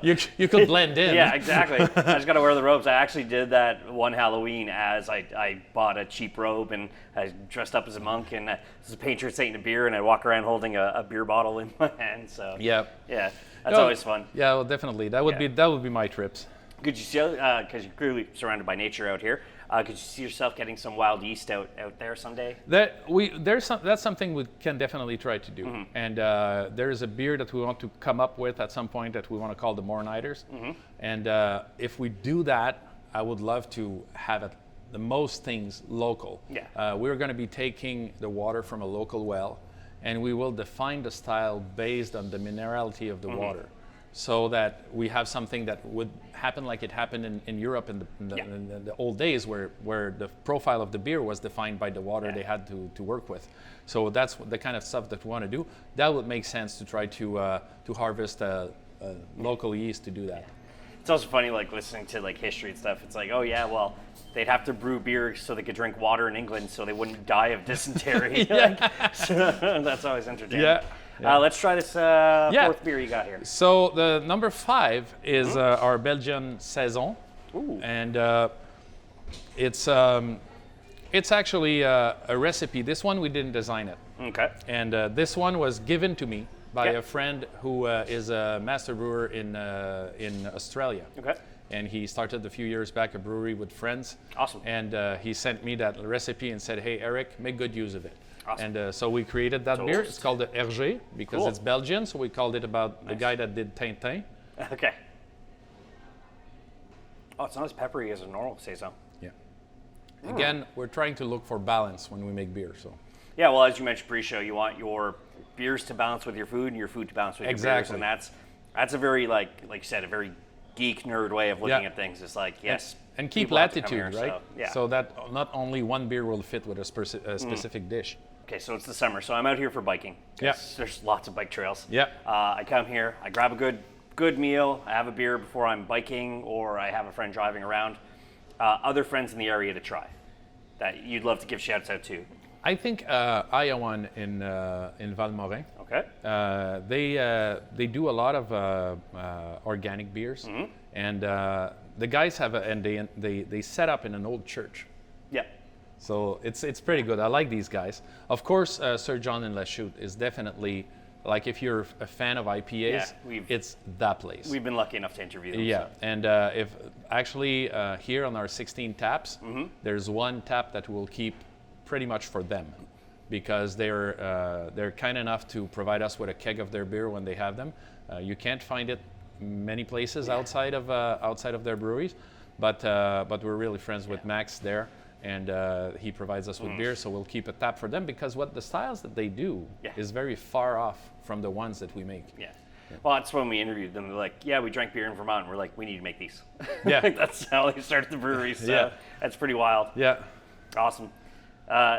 Speaker 1: Yeah, you could blend in.
Speaker 2: Yeah, exactly. I just got to wear the robes. I actually did that one Halloween as I bought a cheap robe and I dressed up as a monk and as a patron saint of beer, and I walk around holding a beer bottle in my hand. So
Speaker 1: Yeah.
Speaker 2: that's
Speaker 1: No,
Speaker 2: always fun.
Speaker 1: Yeah, well, definitely. That would be my trips.
Speaker 2: Could you see, because you're clearly surrounded by nature out here, could you see yourself getting some wild yeast out there someday?
Speaker 1: That's something we can definitely try to do.
Speaker 2: Mm-hmm.
Speaker 1: And there's a beer that we want to come up with at some point that we want to call the Morin-Heights.
Speaker 2: Mm-hmm.
Speaker 1: And if we do that, I would love to have the most things local.
Speaker 2: Yeah.
Speaker 1: We're going to be taking the water from a local well, and we will define the style based on the minerality of the
Speaker 2: Mm-hmm.
Speaker 1: water, so that we have something that would happen like it happened in Europe in the old days, where the profile of the beer was defined by the water they had to work with. So that's the kind of stuff that we want to do. That would make sense to try to harvest local yeast to do that.
Speaker 2: It's also funny, like listening to like history and stuff. It's like, oh yeah, well, they'd have to brew beer so they could drink water in England, so they wouldn't die of dysentery. So that's always entertaining.
Speaker 1: Yeah.
Speaker 2: Let's try this fourth beer you got here.
Speaker 1: So the number 5 is our Belgian Saison.
Speaker 2: Ooh.
Speaker 1: And it's actually a recipe. This one we didn't design it.
Speaker 2: Okay.
Speaker 1: And this one was given to me by
Speaker 2: Yeah.
Speaker 1: a friend who is a master brewer in Australia.
Speaker 2: Okay.
Speaker 1: And he started a few years back a brewery with friends.
Speaker 2: Awesome.
Speaker 1: And he sent me that recipe and said, "Hey, Eric, make good use of it."
Speaker 2: Awesome.
Speaker 1: And so we created that beer.
Speaker 2: Toast.
Speaker 1: It's called the Hergé because
Speaker 2: Cool.
Speaker 1: it's Belgian, so we called it about the guy that did Tintin.
Speaker 2: Okay. Oh, it's not as peppery as a normal saison.
Speaker 1: Yeah. Again, we're trying to look for balance when we make beer. So
Speaker 2: Yeah, well, as you mentioned pre-show, you want your beers to balance with your food and your food to balance with your beers,
Speaker 1: Exactly.
Speaker 2: and that's a very like you said, a very geek nerd way of looking
Speaker 1: Yeah.
Speaker 2: at things. It's like yes,
Speaker 1: and keep
Speaker 2: people have to come
Speaker 1: latitude,
Speaker 2: here,
Speaker 1: right?
Speaker 2: So, yeah.
Speaker 1: So that not only one beer will fit with a specific dish.
Speaker 2: Okay, so it's the summer, so I'm out here for biking. 'Cause
Speaker 1: Yeah.
Speaker 2: There's lots of bike trails.
Speaker 1: Yeah.
Speaker 2: I come here, I grab a good meal, I have a beer before I'm biking, or I have a friend driving around. Other friends in the area to try that you'd love to give shouts out to.
Speaker 1: I think Iowan in Valmorin.
Speaker 2: Okay.
Speaker 1: They do a lot of organic beers, and the guys have they set up in an old church.
Speaker 2: Yeah.
Speaker 1: So it's pretty good. I like these guys. Of course, Sir John and Lachute is definitely, like, if you're a fan of IPAs, it's that place.
Speaker 2: We've been lucky enough to interview them.
Speaker 1: Yeah,
Speaker 2: So.
Speaker 1: and if actually here on our 16 taps, there's one tap that we'll keep pretty much for them, because they're kind enough to provide us with a keg of their beer when they have them. You can't find it many places outside of their breweries, but we're really friends with Max there, and he provides us with beer, so we'll keep a tap for them, because what the styles that they do is very far off from the ones that we make.
Speaker 2: Yeah. Well, that's when we interviewed them. They're like, yeah, we drank beer in Vermont. And we're like, we need to make these.
Speaker 1: Yeah.
Speaker 2: That's how they started the brewery. So
Speaker 1: Yeah.
Speaker 2: that's pretty wild.
Speaker 1: Yeah.
Speaker 2: Awesome.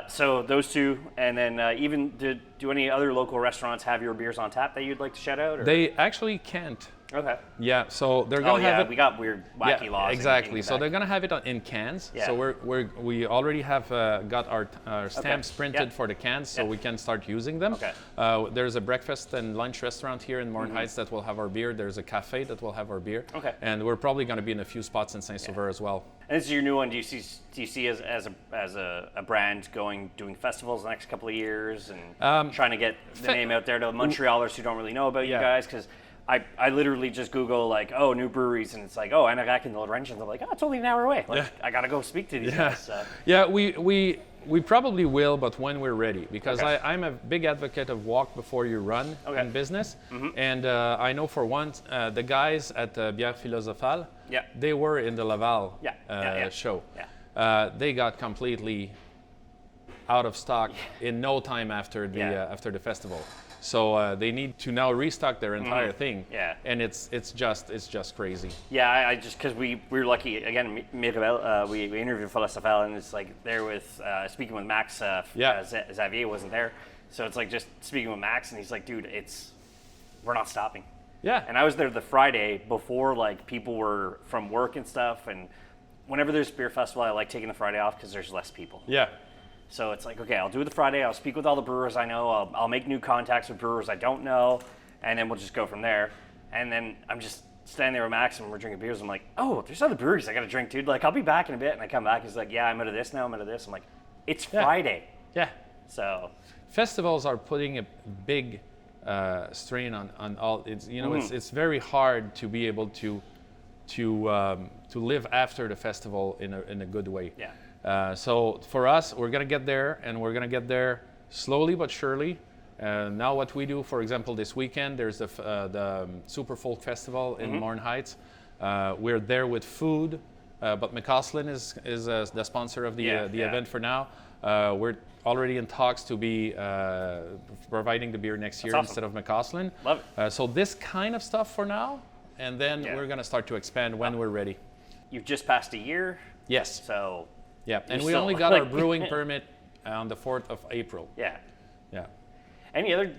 Speaker 2: So those two, and then even do any other local restaurants have your beers on tap that you'd like to shout out? Or?
Speaker 1: They actually can't.
Speaker 2: Okay.
Speaker 1: Yeah, so they're
Speaker 2: Oh
Speaker 1: gonna have
Speaker 2: yeah,
Speaker 1: it.
Speaker 2: we got weird, wacky laws.
Speaker 1: Exactly.
Speaker 2: In
Speaker 1: So they're
Speaker 2: Quebec.
Speaker 1: gonna have it in cans.
Speaker 2: Yeah.
Speaker 1: So we already have got our stamps printed
Speaker 2: Yeah.
Speaker 1: for the cans, so
Speaker 2: Yeah.
Speaker 1: we can start using them.
Speaker 2: Okay.
Speaker 1: There's a breakfast and lunch restaurant here in Morin-Heights that will have our beer. There's a cafe that will have our beer.
Speaker 2: Okay.
Speaker 1: And we're probably gonna be in a few spots in Saint-Sauveur as well.
Speaker 2: And this is your new one. Do you see as a brand doing festivals the next couple of years and trying to get the name out there to Montrealers who don't really know about you
Speaker 1: Yeah.
Speaker 2: guys? Because I literally just Google like, oh, new breweries, and it's like, oh, Anorak and the Laurentians. I'm like, oh, it's only an hour away. Like, I gotta go speak to these guys. So.
Speaker 1: Yeah, we probably will, but when we're ready, because
Speaker 2: Okay.
Speaker 1: I'm a big advocate of walk before you run in business. And I know for once, the guys at Bière Philosophale,
Speaker 2: Yeah.
Speaker 1: they were in the Laval show.
Speaker 2: Yeah.
Speaker 1: They got completely out of stock in no time after the festival. So they need to now restock their entire thing.
Speaker 2: Yeah.
Speaker 1: And it's just crazy.
Speaker 2: Yeah, I just because we were lucky again. We interviewed Philosophale, and it's like there with speaking with Max. Xavier wasn't there, So it's like just speaking with Max, and he's like, dude, we're not stopping.
Speaker 1: Yeah.
Speaker 2: And I was there the Friday before, like, people were from work and stuff, and whenever there's a beer festival, I like taking the Friday off because there's less people.
Speaker 1: Yeah.
Speaker 2: So it's like, okay, I'll do it the Friday, I'll speak with all the brewers I know, I'll make new contacts with brewers I don't know, and then we'll just go from there. And then I'm just standing there with Max, and we're drinking beers, I'm like, oh, there's other breweries I gotta drink, dude. Like, I'll be back in a bit, and I come back, he's like, yeah, I'm out of this now, I'm out of this. I'm like, it's Friday.
Speaker 1: Yeah.
Speaker 2: So
Speaker 1: Festivals are putting a big strain on all. It's it's very hard to be able to live after the festival in a good way.
Speaker 2: Yeah.
Speaker 1: So for us, we're gonna get there, and we're gonna get there slowly but surely. Now what we do, for example, this weekend, there's the Super Folk Festival in Morin-Heights. We're there with food, but McCausland is the sponsor of the event for now. We're already in talks to be providing the beer next year instead of McCausland.
Speaker 2: Love it.
Speaker 1: So this kind of stuff for now, and then we're going to start to expand when we're ready.
Speaker 2: You've just passed a year.
Speaker 1: Yes.
Speaker 2: So
Speaker 1: yeah, and we only got our brewing permit on the 4th of April.
Speaker 2: Yeah.
Speaker 1: Yeah.
Speaker 2: Any other,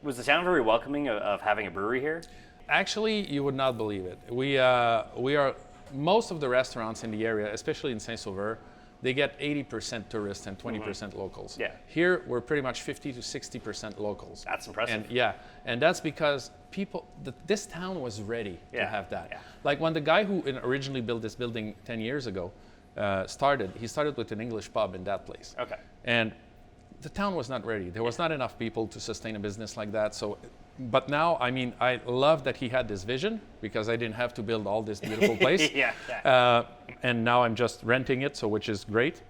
Speaker 2: was the town very welcoming of having a brewery here?
Speaker 1: Actually, you would not believe it. We are most of the restaurants in the area, especially in Saint-Sauveur, they get 80% tourists and 20% locals.
Speaker 2: Yeah.
Speaker 1: Here, we're pretty much 50 to 60% locals.
Speaker 2: That's impressive.
Speaker 1: And that's because this town was ready to have that.
Speaker 2: Yeah.
Speaker 1: Like when the guy who originally built this building 10 years ago started with an English pub in that place.
Speaker 2: Okay.
Speaker 1: And the town was not ready. There was not enough people to sustain a business like that. So, but now, I mean, I love that he had this vision because I didn't have to build all this beautiful place. And now I'm just renting it, so which is great.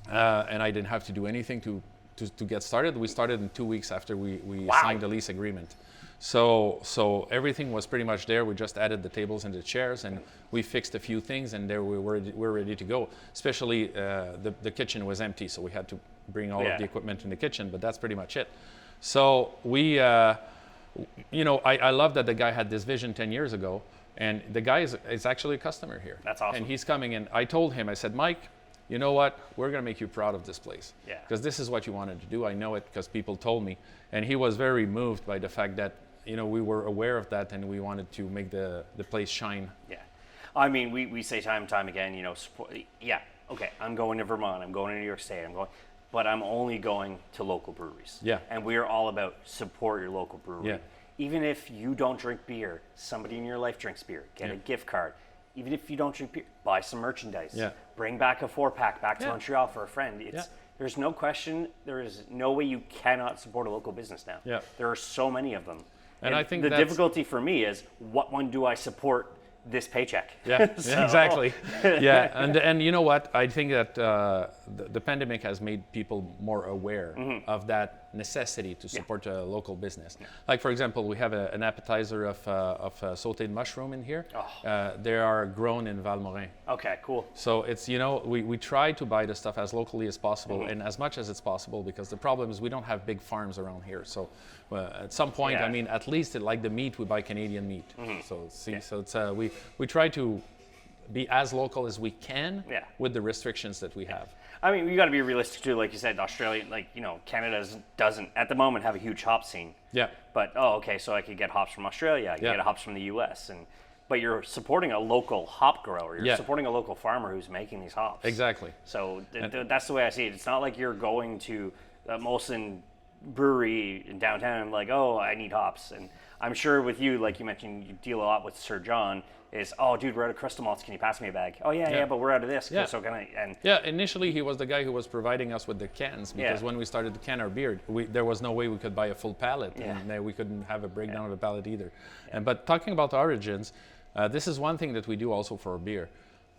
Speaker 1: And I didn't have to do anything to get started. We started in 2 weeks after we signed the lease agreement. So everything was pretty much there. We just added the tables and the chairs, and we fixed a few things, and there we're ready to go. Especially the kitchen was empty, so we had to bring all of the equipment in the kitchen, but that's pretty much it. So we, I love that the guy had this vision 10 years ago, and the guy is actually a customer here.
Speaker 2: That's awesome.
Speaker 1: And he's coming in. I told him, I said, Mike, you know what? We're going to make you proud of this place.
Speaker 2: Yeah.
Speaker 1: Because this is what you wanted to do. I know it because people told me. And he was very moved by the fact that, we were aware of that and we wanted to make the place shine.
Speaker 2: Yeah. I mean, we say time and time again, support, okay, I'm going to Vermont, I'm going to New York State, but I'm only going to local breweries.
Speaker 1: Yeah.
Speaker 2: And we are all about support your local brewery.
Speaker 1: Yeah.
Speaker 2: Even if you don't drink beer, somebody in your life drinks beer, get a gift card. Even if you don't drink beer, buy some merchandise.
Speaker 1: Yeah.
Speaker 2: Bring back a 4-pack back to Montreal for a friend. There's no question, there is no way you cannot support a local business now.
Speaker 1: Yeah.
Speaker 2: There are so many of them.
Speaker 1: And I think
Speaker 2: the difficulty for me is, what one do I support this paycheck?
Speaker 1: Yeah, exactly. Yeah, and you know what? I think that the pandemic has made people more aware of that necessity to support a local business. Yeah. Like, for example, we have an appetizer of sautéed mushroom in here. Oh. They are grown in Val-Morin.
Speaker 2: Okay, cool.
Speaker 1: So it's, we try to buy the stuff as locally as possible and as much as it's possible, because the problem is we don't have big farms around here. So at some point, I mean, at least like the meat, we buy Canadian meat. So it's we try to be as local as we can with the restrictions that we have.
Speaker 2: I mean, you got to be realistic too. Like you said, Australia, Canada doesn't at the moment have a huge hop scene. Yeah. But so I could get hops from Australia. I could get hops from the U.S. But you're supporting a local hop grower. You're supporting a local farmer who's making these hops. Exactly. So that's the way I see it. It's not like you're going to Molson Brewery in downtown and like, oh, I need hops. And I'm sure with you, like you mentioned, you deal a lot with Sir John. Dude, we're out of crystal malts. Can you pass me a bag? Oh, yeah, but we're out of this. So can I? Initially he was the guy who was providing us with the cans, because when we started to can our beer, there was no way we could buy a full pallet, and we couldn't have a breakdown of a pallet either. But talking about origins, this is one thing that we do also for our beer.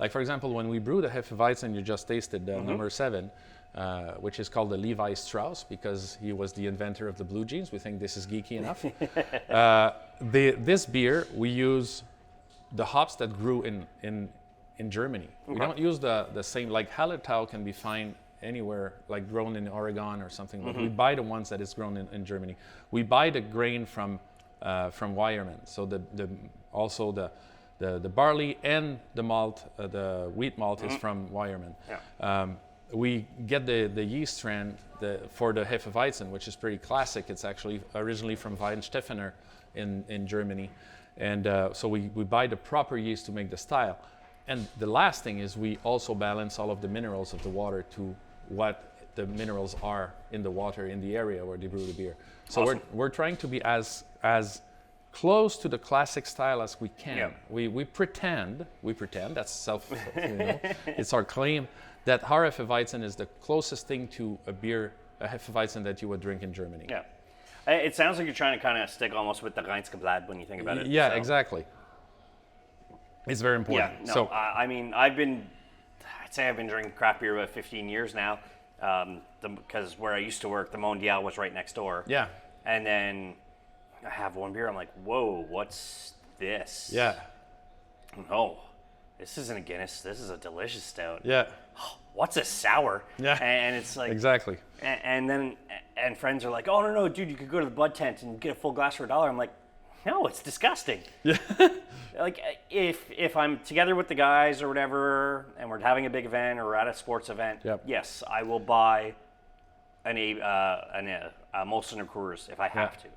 Speaker 2: Like, for example, when we brew the Hefeweizen you just tasted, number 7, which is called the Levis Strauss, because he was the inventor of the blue jeans. We think this is geeky enough. This beer, we use the hops that grew in Germany. We don't use the same, like Hallertau can be found anywhere, like grown in Oregon or something. Like we buy the ones that is grown in Germany. We buy the grain from Weyermann. So also the barley and the malt, the wheat malt is from Weyermann.
Speaker 1: we get the yeast strand for the Hefeweizen, which is pretty classic. It's actually originally from Weihenstephaner in Germany. And so we buy the proper yeast to make the style. And the last thing is we also balance all of the minerals of the water to what the minerals are in the water in the area where they brew the beer. So
Speaker 2: awesome.
Speaker 1: we're trying to be as close to the classic style as we can.
Speaker 2: Yeah.
Speaker 1: We pretend, that's self, it's our claim that our Hefeweizen is the closest thing to a Hefeweizen that you would drink in Germany.
Speaker 2: Yeah. It sounds like you're trying to kind of stick almost with the Reinskeblatt when you think about it.
Speaker 1: Yeah,
Speaker 2: so.
Speaker 1: Exactly. It's very important.
Speaker 2: Yeah, no,
Speaker 1: so,
Speaker 2: I mean, I'd say I've been drinking craft beer about 15 years now, because where I used to work, the Mondial was right next door.
Speaker 1: Yeah.
Speaker 2: And then I have one beer, I'm like, whoa, what's this?
Speaker 1: Yeah.
Speaker 2: No, this isn't a Guinness, this is a delicious stout.
Speaker 1: Yeah.
Speaker 2: What's a sour?
Speaker 1: Yeah.
Speaker 2: And it's like...
Speaker 1: Exactly.
Speaker 2: And then friends are like, oh, no, dude, you could go to the bud tent and get a full glass for $1. I'm like, no, it's disgusting. Yeah. Like, if I'm together with the guys or whatever, and we're having a big event or we're at a sports event,
Speaker 1: Yep.
Speaker 2: yes, I will buy a Molson or Coors if I have to.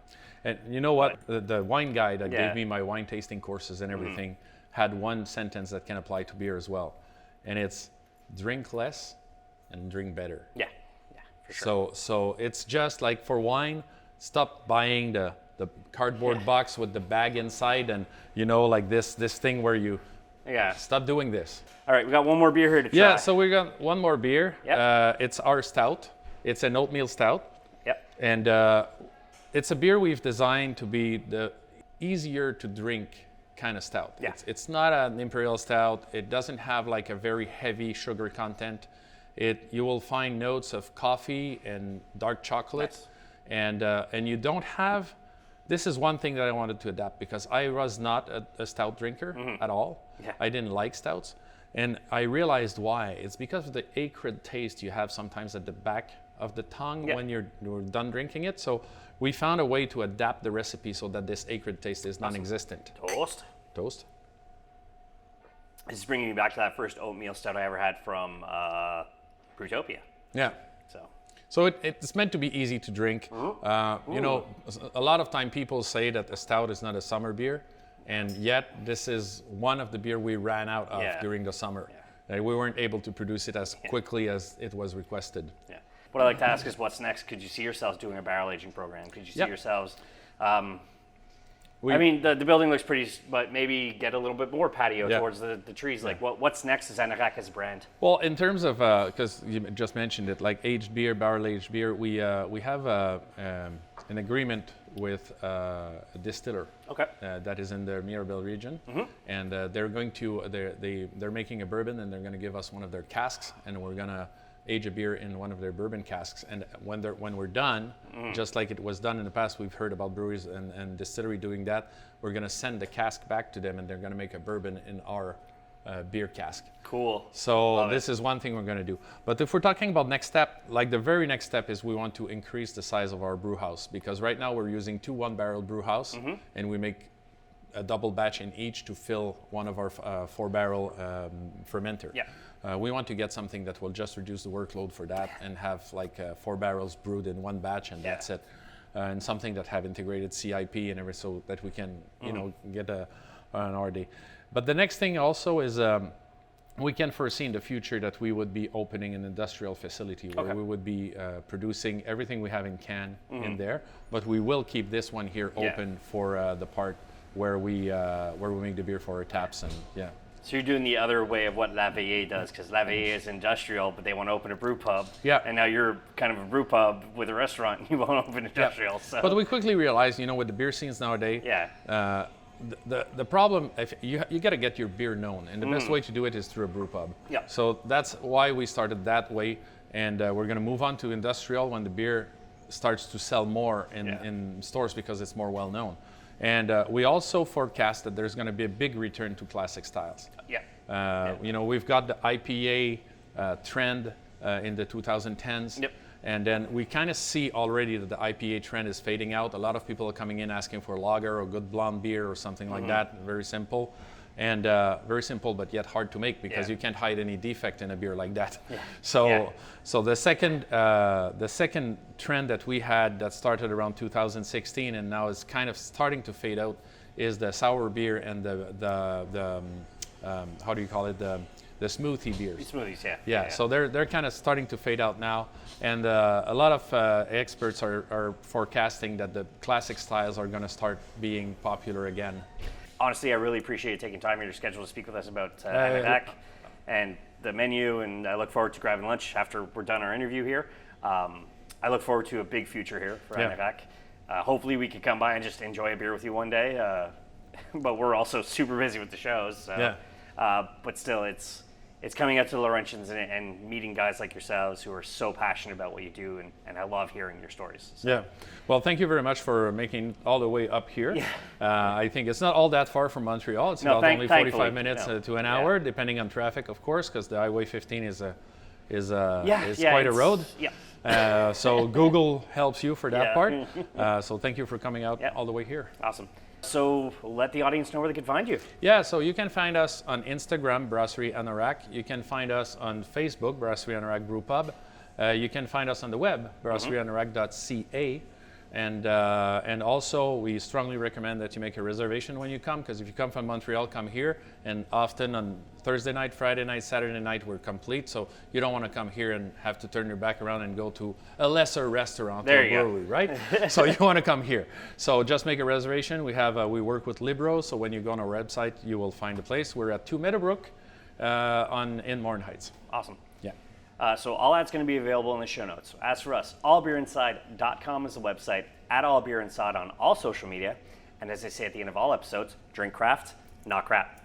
Speaker 1: And you know what? The wine guy that gave me my wine tasting courses and everything had one sentence that can apply to beer as well. And it's drink less and drink better.
Speaker 2: Yeah, for sure.
Speaker 1: So it's just like for wine, stop buying the cardboard box with the bag inside and, like this thing where you stop doing this.
Speaker 2: All right, we got one more beer here to try.
Speaker 1: Yeah, so we got one more beer.
Speaker 2: Yep.
Speaker 1: It's our stout. It's an oatmeal stout.
Speaker 2: Yep.
Speaker 1: And it's a beer we've designed to be the easier to drink kind of stout.
Speaker 2: Yeah.
Speaker 1: It's not an imperial stout. It doesn't have like a very heavy sugar content. You will find notes of coffee and dark chocolate. Nice. And you don't have... This is one thing that I wanted to adapt because I was not a stout drinker at all. Yeah. I didn't like stouts. And I realized why. It's because of the acrid taste you have sometimes at the back of the tongue when you're done drinking it. So we found a way to adapt the recipe so that this acrid taste is non-existent. Toast.
Speaker 2: This is bringing me back to that first oatmeal stout I ever had from Brewtopia.
Speaker 1: Yeah. So it's meant to be easy to drink. A lot of time people say that a stout is not a summer beer, and yet this is one of the beer we ran out of during the summer. Yeah. We weren't able to produce it as quickly as it was requested.
Speaker 2: Yeah. What I'd like to ask is what's next? Could you see yourselves doing a barrel aging program? Could you see yourselves... the building looks pretty, but maybe get a little bit more patio towards the trees. Like, what's next as Anorak as a brand?
Speaker 1: Well, in terms of, because you just mentioned it, like aged beer, barrel aged beer, we have an agreement with a distiller that is in the Mirabel region, and they're making a bourbon, and they're going to give us one of their casks, and we're going to age a beer in one of their bourbon casks. And when we're done, just like it was done in the past, we've heard about breweries and distillery doing that. We're going to send the cask back to them, and they're going to make a bourbon in our beer cask.
Speaker 2: Cool.
Speaker 1: So this is one thing we're going to do. But if we're talking about next step, like the very next step is we want to increase the size of our brew house, because right now we're using 2 one-barrel brew house, and we make a double batch in each to fill one of our 4-barrel fermenter. Yeah. We want to get something that will just reduce the workload for that and have like 4 barrels brewed in one batch, and that's it. And something that have integrated CIP and everything, so that we can get an RD. But the next thing also is we can foresee in the future that we would be opening an industrial facility where we would be producing everything we have in can in there, but we will keep this one here open for the part where we make the beer for our taps and
Speaker 2: So you're doing the other way of what La Veille does, because La Veille is industrial, but they want to open a brew pub. Yeah. And now you're kind of a brew pub with a restaurant, and you want to open industrial. Yeah. So.
Speaker 1: But we quickly realized, with the beer scenes nowadays, the problem, if you got to get your beer known, and the best way to do it is through a brew pub. Yeah. So that's why we started that way, and we're going to move on to industrial when the beer starts to sell more in stores because it's more well known. And we also forecast that there's going to be a big return to classic styles. We've got the IPA trend in the 2010s. Yep. And then we kind of see already that the IPA trend is fading out. A lot of people are coming in asking for a lager or good blonde beer or something like that, very simple. And very simple, but yet hard to make because you can't hide any defect in a beer like that.
Speaker 2: Yeah.
Speaker 1: So the second trend that we had that started around 2016 and now is kind of starting to fade out is the sour beer and the how do you call it, the smoothie beers.
Speaker 2: Smoothies, yeah.
Speaker 1: Yeah, so they're kind of starting to fade out now, and a lot of experts are forecasting that the classic styles are going to start being popular again.
Speaker 2: Honestly, I really appreciate you taking time in your schedule to speak with us about Anorak and the menu, and I look forward to grabbing lunch after we're done our interview here. I look forward to a big future here for Anorak. Hopefully we could come by and just enjoy a beer with you one day, but we're also super busy with the shows. So, but still, it's coming out to the Laurentians and meeting guys like yourselves who are so passionate about what you do, and I love hearing your stories. So.
Speaker 1: Yeah. Well, thank you very much for making all the way up here.
Speaker 2: Yeah.
Speaker 1: I think it's not all that far from Montreal. It's about only 45 minutes to an hour, depending on traffic, of course, because the Highway 15 is quite a road.
Speaker 2: Yeah.
Speaker 1: So Google helps you for that part. So thank you for coming out all the way here.
Speaker 2: Awesome. So let the audience know where they can find you.
Speaker 1: Yeah, so you can find us on Instagram, Brasserie Anorak. You can find us on Facebook, Brasserie Anorak Broue Pub. You can find us on the web, brasserieanorak.ca. And also, we strongly recommend that you make a reservation when you come, because if you come from Montreal, come here. And often on Thursday night, Friday night, Saturday night, we're complete. So you don't want to come here and have to turn your back around and go to a lesser restaurant or brewery, right? So you want to come here. So just make a reservation. We work with Libro, so when you go on our website, you will find a place. We're at 2 Meadowbrook in Morin-Heights.
Speaker 2: Awesome.
Speaker 1: Yeah.
Speaker 2: So all that's going to be available in the show notes. As for us, allbeerinside.com is the website, at allbeerinside on all social media. And as I say at the end of all episodes, drink craft, not crap.